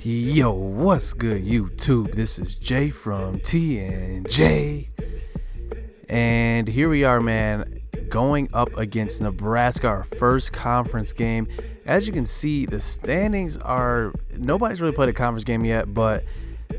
Yo, what's good, YouTube? This is Jay from TNJ. And here we are, man, going up against Nebraska, our first conference game. As you can see, the standings are, nobody's really played a conference game yet, but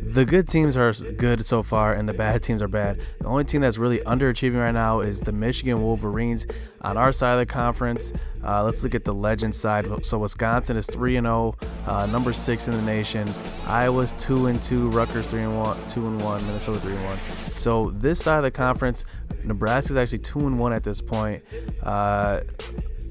the good teams are good so far and the bad teams are bad. The only team that's really underachieving right now is the Michigan Wolverines on our side of the conference. Let's look at the legend side. So Wisconsin is 3-0, number 6 in the nation. Iowa's 2-2, Rutgers 3-1, 2-1, Minnesota 3-1. So this side of the conference, Nebraska's actually 2-1 at this point.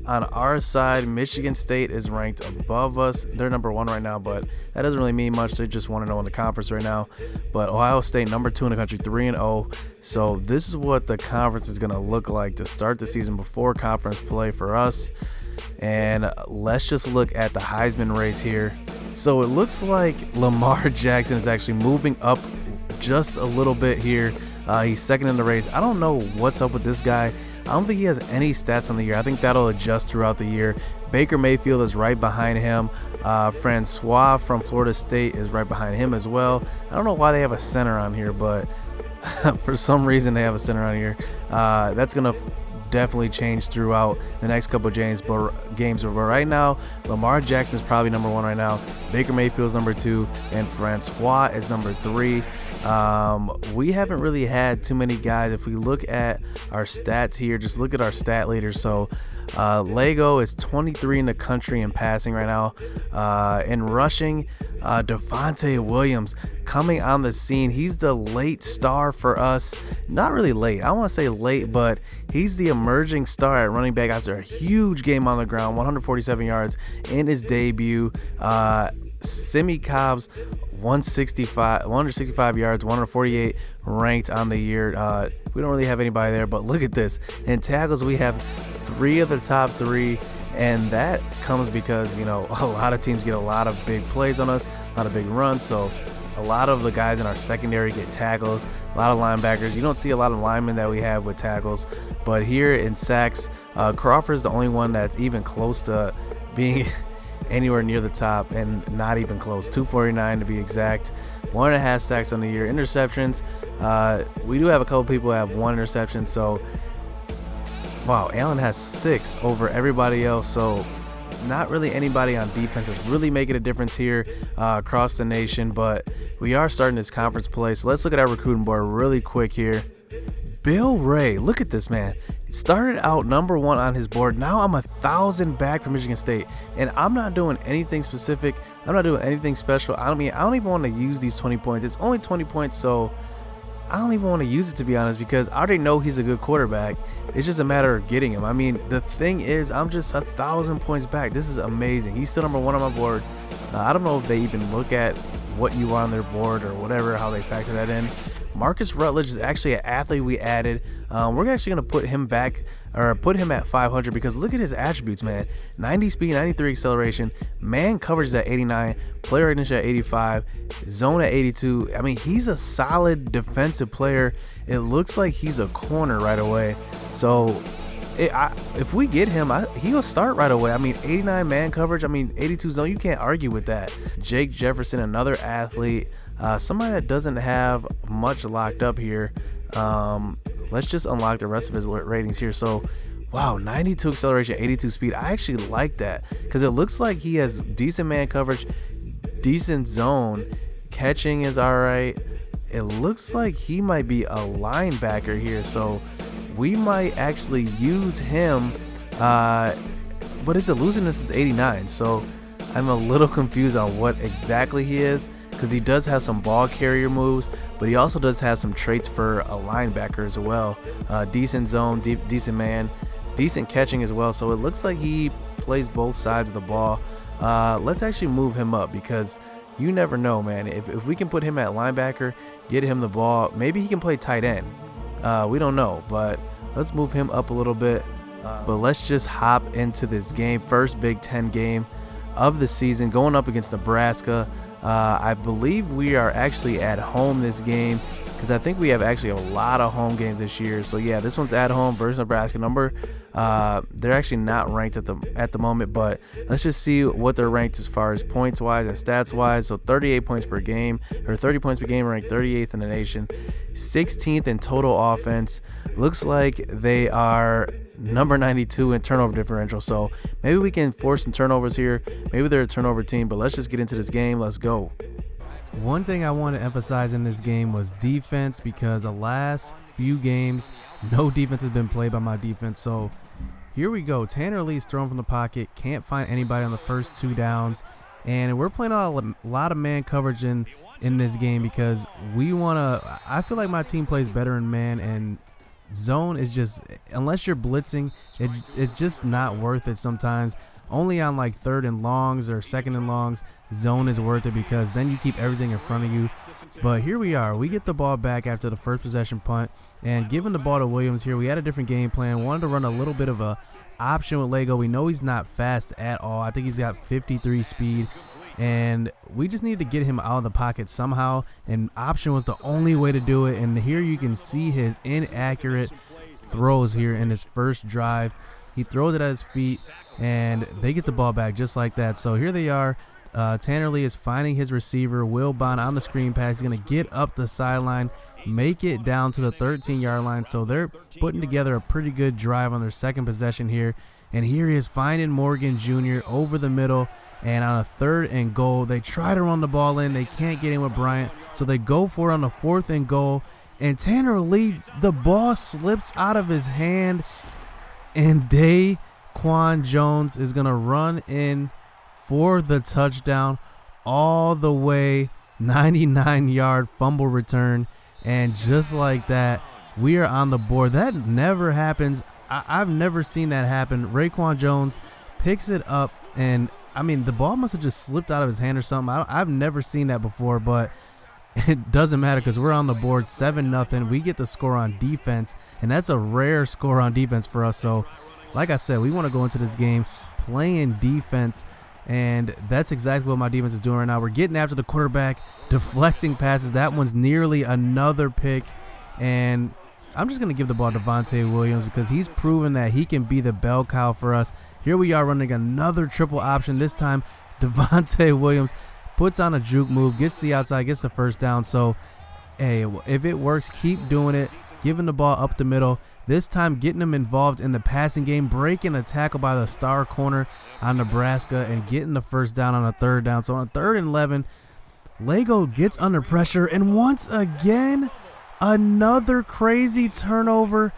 On our side, Michigan State is ranked above us. They're number 1 right now, but that doesn't really mean much. They just want to know in the conference right now. But Ohio State, number 2 in the country, 3-0. So this is what the conference is going to look like to start the season before conference play for us. And let's just look at the Heisman race here. So it looks like Lamar Jackson is actually moving up just a little bit here. He's second in the race. I don't know what's up with this guy. I don't think he has any stats on the year. I think that'll adjust throughout the year. Baker Mayfield is right behind him. Francois from Florida State is right behind him as well. I don't know why they have a center on here, but for some reason they have a center on here. That's going to definitely change throughout the next couple of games. But right now, Lamar Jackson is probably number 1 right now. Baker Mayfield's number 2, and Francois is number 3. We haven't really had too many guys. If we look at our stats here, just look at our stat leaders. So Lego is 23 in the country in passing right now. In rushing, Devontae Williams coming on the scene. He's the late star for us. Not really late. I don't want to say late, but he's the emerging star at running back after a huge game on the ground, 147 yards in his debut. Simi Cobbs, 165 yards, 148 ranked on the year. We don't really have anybody there, but look at this. In tackles, we have 3 of the top 3, and that comes because, you know, a lot of teams get a lot of big plays on us, a lot of big runs, so a lot of the guys in our secondary get tackles, a lot of linebackers. You don't see a lot of linemen that we have with tackles, but here in sacks, Crawford's the only one that's even close to being anywhere near the top, and not even close. 249 to be exact. 1.5 sacks on the year. Interceptions, we do have a couple people who have 1 interception, so wow, Allen has 6 over everybody else. So not really anybody on defense is really making a difference here across the nation, but we are starting this conference play. So let's look at our recruiting board really quick here. Bill Ray, look at this man. Started out number 1 on his board. Now I'm 1,000 back from Michigan State, and I'm not doing anything specific. I'm not doing anything special. I don't even want to use these 20 points. It's only 20 points, so I don't even want to use it, to be honest, because I already know he's a good quarterback. It's just a matter of getting him. I mean, the thing is, I'm just 1,000 points back. This is amazing. He's still number 1 on my board. I don't know if they even look at what you are on their board or whatever, how they factor that in. Marcus Rutledge is actually an athlete we added. We're actually going to put him back, or put him at 500, because look at his attributes, man. 90 speed, 93 acceleration, man coverage is at 89, player recognition at 85, zone at 82. I mean, he's a solid defensive player. It looks like he's a corner right away. So if we get him, he'll start right away. I mean, 89 man coverage, I mean, 82 zone, you can't argue with that. Jake Jefferson, another athlete. Somebody that doesn't have much locked up here. Let's just unlock the rest of his ratings here. So, wow, 92 acceleration, 82 speed. I actually like that because it looks like he has decent man coverage, decent zone. Catching is all right. It looks like he might be a linebacker here. So, we might actually use him. But his elusiveness is 89. So, I'm a little confused on what exactly he is, because he does have some ball carrier moves, but he also does have some traits for a linebacker as well. Decent zone, decent man, decent catching as well. So it looks like he plays both sides of the ball. Let's actually move him up, because you never know, man. If we can put him at linebacker, get him the ball, maybe he can play tight end. We don't know, but let's move him up a little bit. But let's just hop into this game. First Big Ten game of the season, going up against Nebraska. I believe we are actually at home this game, because I think we have actually a lot of home games this year. So yeah, this one's at home versus Nebraska, number They're actually not ranked at the moment, but let's just see what they're ranked as far as points wise and stats wise. So 38 points per game, or 30 points per game, ranked 38th in the nation, 16th in total offense. Looks like they are number 92 in turnover differential. So maybe we can force some turnovers here. Maybe they're a turnover team, but let's just get into this game. Let's go. One thing I want to emphasize in this game was defense, because the last few games, no defense has been played by my defense. So here we go. Tanner Lee's thrown from the pocket. Can't find anybody on the first 2 downs. And we're playing a lot of man coverage in this game because we want to – I feel like my team plays better in man, and zone is just – unless you're blitzing, it's just not worth it sometimes. Only on like 3rd and longs or 2nd and longs, zone is worth it because then you keep everything in front of you. But here we are. We get the ball back after the first possession punt, and giving the ball to Williams here, we had a different game plan. Wanted to run a little bit of a option with Lego. We know he's not fast at all. I think he's got 53 speed, and we just need to get him out of the pocket somehow, and option was the only way to do it. And here you can see his inaccurate throws here in his first drive. He throws it at his feet, and they get the ball back just like that. So here they are. Tanner Lee is finding his receiver, Will Bond, on the screen pass. He's going to get up the sideline, make it down to the 13-yard line. So they're putting together a pretty good drive on their second possession here. And here he is finding Morgan Jr. over the middle. And on a 3rd and goal, they try to run the ball in. They can't get in with Bryant. So they go for it on the 4th and goal. And Tanner Lee, the ball slips out of his hand. And Daquan Jones is going to run in for the touchdown all the way, 99-yard fumble return. And just like that, we are on the board. That never happens. I've never seen that happen. Raekwon Jones picks it up, and, I mean, the ball must have just slipped out of his hand or something. I've never seen that before, but it doesn't matter because we're on the board 7-0. We get the score on defense, and that's a rare score on defense for us. So, like I said, we want to go into this game playing defense, and that's exactly what my defense is doing right now. We're getting after the quarterback, deflecting passes. That one's nearly another pick, and I'm just going to give the ball to Devontae Williams because he's proven that he can be the bell cow for us. Here we are running another triple option. This time, Devontae Williams puts on a juke move, gets to the outside, gets the first down. So, hey, if it works, keep doing it. Giving the ball up the middle. This time getting him involved in the passing game, breaking a tackle by the star corner on Nebraska and getting the first down on a 3rd down. So on 3rd and 11, Lego gets under pressure. And once again, another crazy turnover.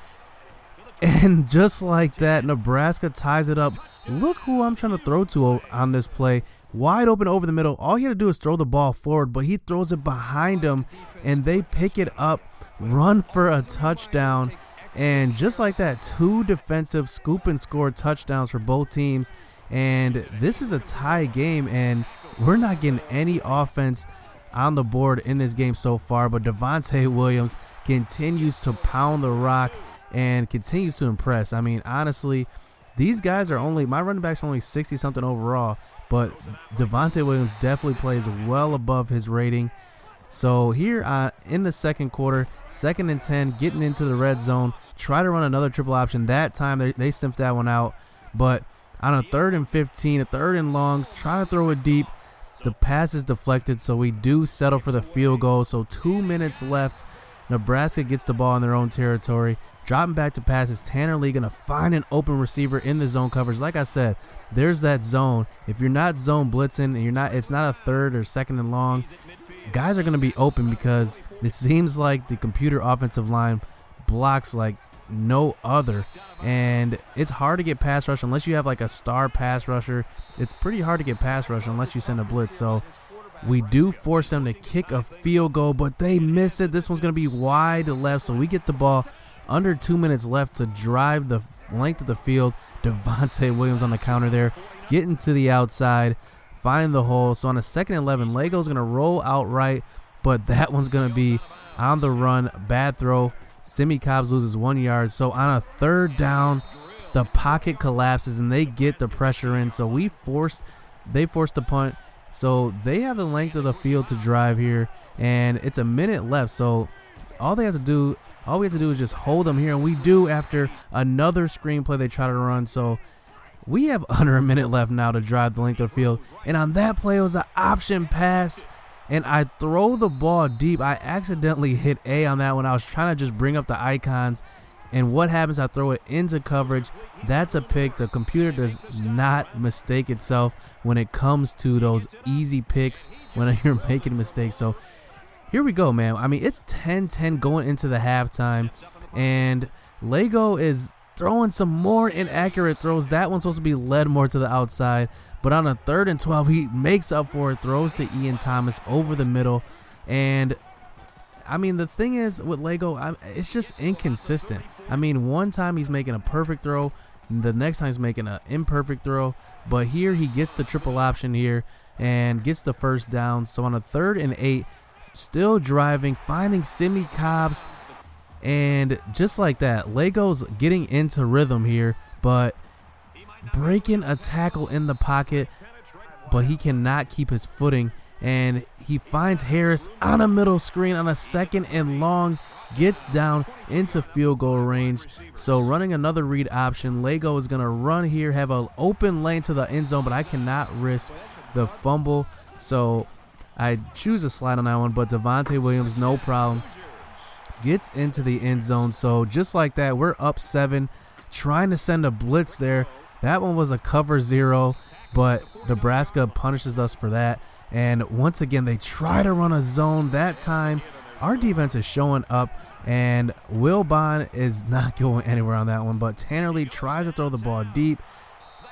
And just like that, Nebraska ties it up. Look who I'm trying to throw to on this play. Wide open over the middle. All he had to do is throw the ball forward, but he throws it behind him, and they pick it up, run for a touchdown. And just like that, 2 defensive scoop and score touchdowns for both teams. And this is a tie game, and we're not getting any offense on the board in this game so far. But Devontae Williams continues to pound the rock and continues to impress. I mean, honestly, these guys are only, my running backs are only 60-something overall, but Devontae Williams definitely plays well above his rating. So here in the second quarter, 2nd and 10, getting into the red zone, try to run another triple option. That time they sniffed that one out. But on a 3rd and 15, a 3rd and long, try to throw it deep. The pass is deflected, so we do settle for the field goal. So 2 minutes left. Nebraska gets the ball in their own territory. Dropping back to passes, Tanner Lee going to find an open receiver in the zone coverage. Like I said, there's that zone. If you're not zone blitzing and it's not a 3rd or 2nd and long, guys are going to be open because it seems like the computer offensive line blocks like no other. And it's hard to get pass rush unless you have like a star pass rusher. It's pretty hard to get pass rush unless you send a blitz. So we do force them to kick a field goal, but they miss it. This one's going to be wide left, so we get the ball under 2 minutes left to drive the length of the field. Devontae Williams on the counter there, getting to the outside, finding the hole. So on a 2nd and 11, Lego's going to roll out right, but that one's going to be on the run. Bad throw. Simi Cobbs loses 1 yard. So on a 3rd down, the pocket collapses, and they get the pressure in. So they force the punt. So they have the length of the field to drive here, and it's a minute left. So all they have to do All we have to do is just hold them here, and we do after another screenplay they try to run. So we have under a minute left now to drive the length of the field. And on that play, it was an option pass, and I throw the ball deep. I accidentally hit A on that one. I was trying to just bring up the icons. And what happens, I throw it into coverage. That's a pick. The computer does not mistake itself when it comes to those easy picks when you're making mistakes. So here we go, man. I mean, it's 10-10 going into the halftime. And Lego is throwing some more inaccurate throws. That one's supposed to be led more to the outside. But on a 3rd and 12, he makes up for it, throws to Ian Thomas over the middle. And I mean, the thing is with Lego, it's just inconsistent. I mean, one time he's making a perfect throw, the next time he's making an imperfect throw, but here he gets the triple option here and gets the first down. So on a 3rd and 8, still driving, finding Simi Cobbs, and just like that, Lego's getting into rhythm here, but breaking a tackle in the pocket, but he cannot keep his footing. And he finds Harris on a middle screen on a 2nd and long, gets down into field goal range. So running another read option, Lego is going to run here, have an open lane to the end zone, but I cannot risk the fumble. So I choose a slide on that one, but Devontae Williams, no problem, gets into the end zone. So just like that, we're up 7, trying to send a blitz there. That one was a cover 0, but Nebraska punishes us for that. And once again, they try to run a zone. That time, our defense is showing up, and Will Bond is not going anywhere on that one. But Tanner Lee tries to throw the ball deep.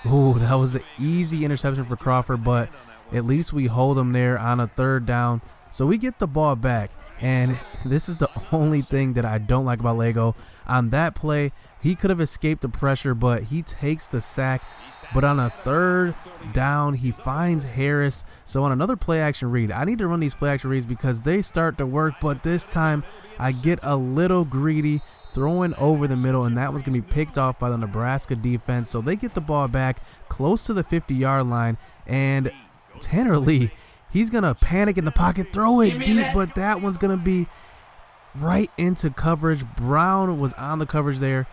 Ooh, that was an easy interception for Crawford, but at least we hold him there on a 3rd down. So we get the ball back, and this is the only thing that I don't like about Lego. On that play, he could have escaped the pressure, but he takes the sack. But on a 3rd down, he finds Harris. So on another play action read, I need to run these play action reads because they start to work. But this time, I get a little greedy, throwing over the middle, and that was going to be picked off by the Nebraska defense. So they get the ball back close to the 50-yard line. And Tanner Lee, he's going to panic in the pocket, throw it deep, but that one's going to be right into coverage. Brown was on the coverage there,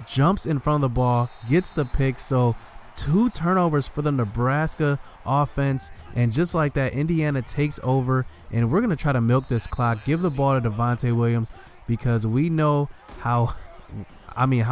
jumps in front of the ball, gets the pick. So 2 turnovers for the Nebraska offense, and just like that, Indiana takes over, and we're going to try to milk this clock, give the ball to Devontae Williams, because we know how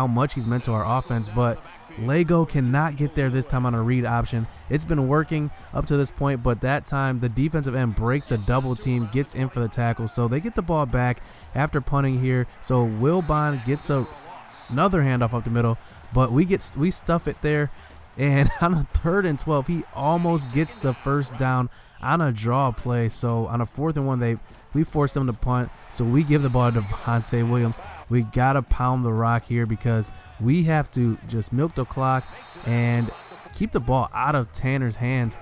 much he's meant to our offense, but Lego cannot get there this time on a read option. It's been working up to this point, but that time the defensive end breaks a double team, gets in for the tackle, so they get the ball back after punting here. So Will Bond gets another handoff up the middle, but we stuff it there. And on a 3rd and 12, he almost gets the first down on a draw play. So on a 4th and 1, we force them to punt. So we give the ball to Devontae Williams. We got to pound the rock here because we have to just milk the clock and keep the ball out of Tanner's hands.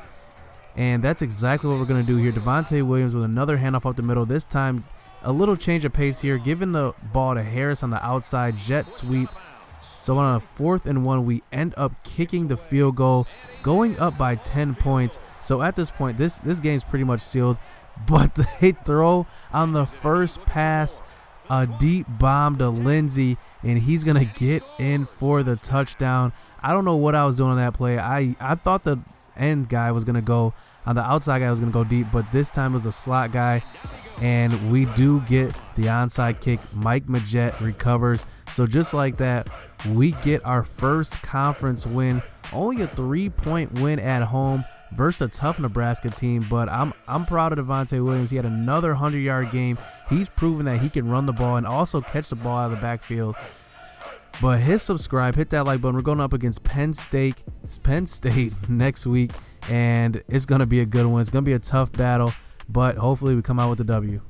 And that's exactly what we're going to do here. Devontae Williams with another handoff up the middle. This time, a little change of pace here, giving the ball to Harris on the outside, jet sweep. So on a 4th and 1, we end up kicking the field goal, going up by 10 points. So at this point, this game's pretty much sealed. But they throw on the first pass a deep bomb to Lindsey, and he's going to get in for the touchdown. I don't know what I was doing on that play. I thought the end guy was going to go, on the outside guy was going to go deep, but this time it was a slot guy. And we do get the onside kick. Mike Majette recovers. So just like that, we get our first conference win. Only a 3-point win at home versus a tough Nebraska team. But I'm proud of Devontae Williams. He had another 100-yard game. He's proven that he can run the ball and also catch the ball out of the backfield. But hit subscribe, hit that like button. We're going up against Penn State next week, and it's going to be a good one. It's going to be a tough battle, but hopefully we come out with the W.